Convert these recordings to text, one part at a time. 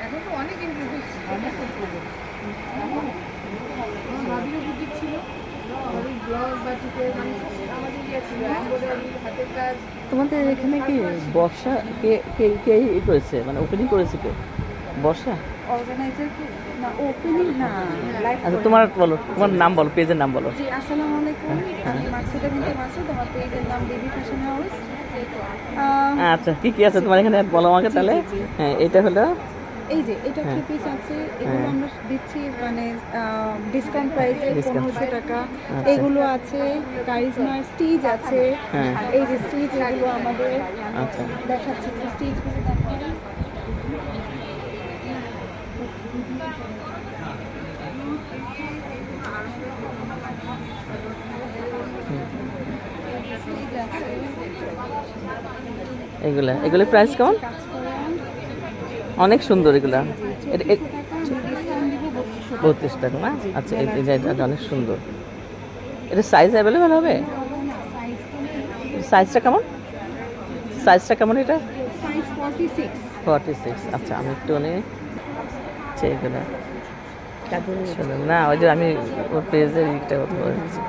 এখন তো অনেক ইমপ্রুভ অনেক ইমপ্রুভ। ভাবিও বুটিক ছিল, আমাদের ব্লাউজ বাটিকের মানে আমাদের ইয়ে ছিল, এমব্রয়ডারি, হাতের কাজ। তোমাদের এখানে কি বর্ষা কে কে কে ই করেছে, মানে ওপেনিং করেছে কে? বর্ষা? অর্গানাইজার কি না, ওপেনিং না, লাইভ। আচ্ছা তোমার বলো, তোমার নাম বলো, পেজের নাম বলো। জি, আসসালামু আলাইকুম, আমি মাকসুদা বিনতে মাসুদ, আমার পেজের নাম বেবি ফ্যাশন হাউস। আচ্ছা কি কি আছে তোমার এখানে বলো আমাকে তাহলে। হ্যাঁ এটা হলো, এই যে এটা থ্রি পিস আছে, এগুলো আমরা দিচ্ছি মানে ডিসকাউন্ট প্রাইসে Discount। 1500 টাকা। আচ্ছা। এগুলো আছে কারিজমার স্টিচ আছে, হ্যাঁ। এই যে স্টিচ এগুলো আমাদের আচ্ছা দেখাচ্ছি, স্টিচ এগুলা এগুলোর প্রাইস কেমন? অনেক সুন্দর এগুলা। এটা 32 টাকা না? আচ্ছা এটা অনেক সুন্দর। এটা সাইজ অ্যাভেলেবেল হবে? সাইজটা কেমন? সাইজটা কেমন এটা? সাইজ 46। 46। আচ্ছা আমি একটু এগুলো শুনুন না, ওই যে আমি ওর পেজের ইটা কথা বলছি।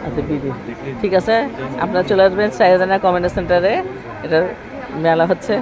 আচ্ছা দিদি ঠিক আছে, আপনারা চলে আসবেন শাহজাহান কমিউনিটি সেন্টারে, এটা মেলা হচ্ছে।